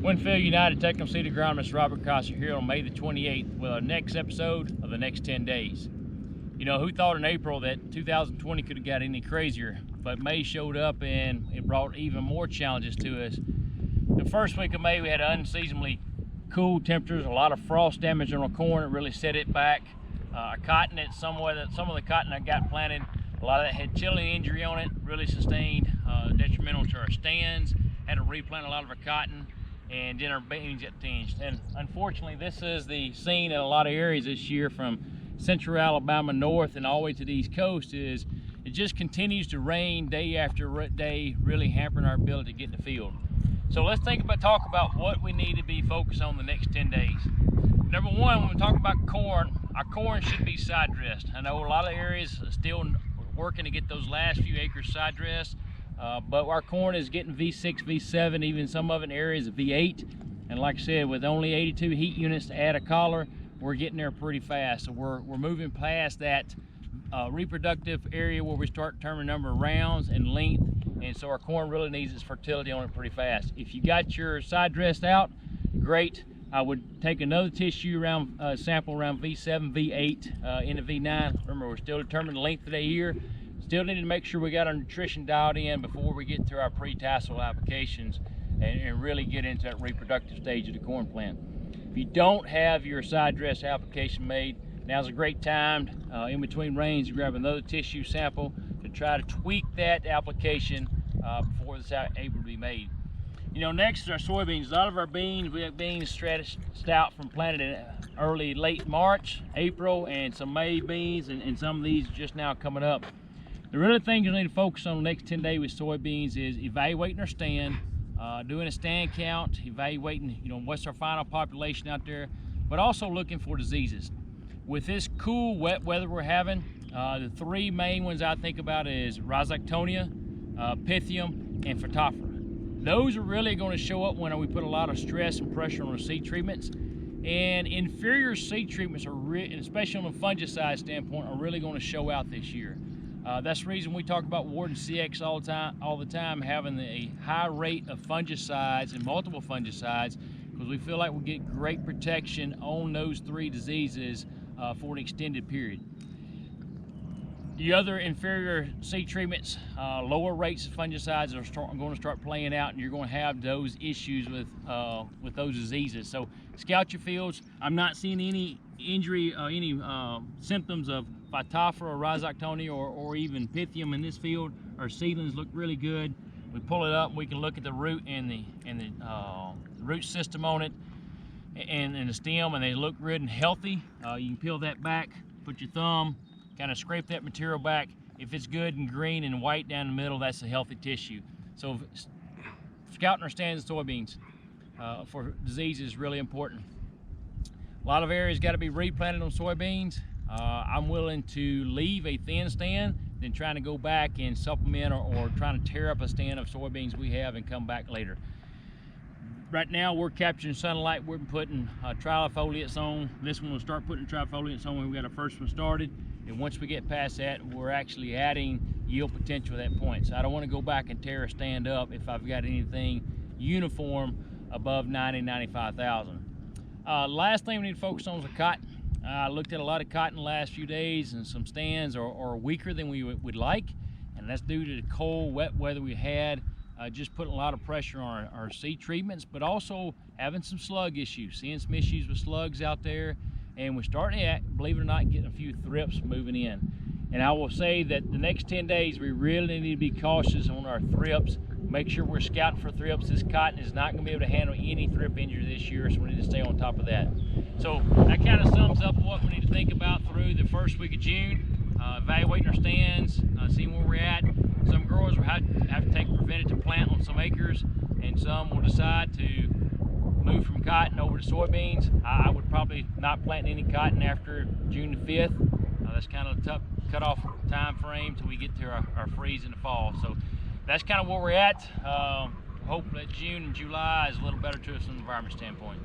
Winfield United Tecum Seed agronomist Robert Coster here on May the 28th with our next episode of the next 10 days. You know, who thought in April that 2020 could have got any crazier, but May showed up and it brought even more challenges to us. The first week of May we had unseasonably cool temperatures, a lot of frost damage on our corn. It really set it back. Cotton, some of the cotton I got planted, a lot of that had chilling injury on it, really sustained, detrimental to our stands. Had to replant a lot of our cotton, and then our beans got tinged. And unfortunately, this is the scene in a lot of areas this year, from central Alabama north and all the way to the East Coast. Is it just continues to rain day after day, really hampering our ability to get in the field. So let's talk about what we need to be focused on the next 10 days. Number one, when we talk about corn, our corn should be side dressed. I know a lot of areas are still working to get those last few acres side dressed, but our corn is getting V6, V7, even some of it in areas of V8. And like I said, with only 82 heat units to add a collar, we're getting there pretty fast. So we're moving past that reproductive area where we start determining number of rounds and length. And so our corn really needs its fertility on it pretty fast. If you got your side dressed out, great. I would take another tissue sample around V7, V8 into V9. Remember, we're still determining the length of the year. Still need to make sure we got our nutrition dialed in before we get through our pre-tassel applications and really get into that reproductive stage of the corn plant. If you don't have your side dress application made, now's a great time in between rains to grab another tissue sample to try to tweak that application before it's able to be made. You know, next is our soybeans. A lot of our beans, we have beans stout from planted in late March, April, and some May beans, and some of these just now coming up. The really thing you need to focus on the next 10 days with soybeans is evaluating our stand, doing a stand count, evaluating, you know, what's our final population out there, but also looking for diseases. With this cool, wet weather we're having, the three main ones I think about is Rhizoctonia, Pythium, and Phytophthora. Those are really going to show up when we put a lot of stress and pressure on the seed treatments. And inferior seed treatments, especially on the fungicide standpoint, are really going to show out this year. That's the reason we talk about Warden CX all the time, having a high rate of fungicides and multiple fungicides, because we feel like we get great protection on those three diseases for an extended period. The other inferior seed treatments, lower rates of fungicides are going to start playing out, and you're going to have those issues with those diseases. So scout your fields. I'm not seeing any injury, any symptoms of Phytophthora or Rhizoctonia or even Pythium in this field. Our seedlings look really good. We pull it up, we can look at the root and the root system on it and the stem, and they look good and healthy. You can peel that back, put your thumb, kind of scrape that material back. If it's good and green and white down the middle, that's a healthy tissue. So scouting our stands of soybeans for disease is really important. A lot of areas got to be replanted on soybeans. I'm willing to leave a thin stand than trying to go back and supplement or trying to tear up a stand of soybeans we have and come back later. Right now we're capturing sunlight. We're putting trifoliates on. This one will start putting trifoliates on when we got our first one started. And once we get past that, we're actually adding yield potential at that point. So I don't want to go back and tear a stand up if I've got anything uniform above 90, 95,000. Last thing we need to focus on is the cotton. I looked at a lot of cotton the last few days, and some stands are weaker than we would like. And that's due to the cold, wet weather we had. Just putting a lot of pressure on our seed treatments, but also having some slug issues, seeing some issues with slugs out there. And we're starting to, believe it or not, getting a few thrips moving in. And I will say that the next 10 days, we really need to be cautious on our thrips. Make sure we're scouting for thrips. This cotton is not going to be able to handle any thrip injury this year, so we need to stay on top of that. So that kind of sums up what we need to think about through the first week of June. Evaluating our stands, seeing where we're at. Some growers will have to take preventative plant on some acres, and some will decide to move from cotton over to soybeans. I would probably not plant any cotton after June the 5th. That's kind of a tough cutoff time frame till we get to our freeze in the fall. So that's kind of where we're at. Hope that June and July is a little better to us from an environment standpoint.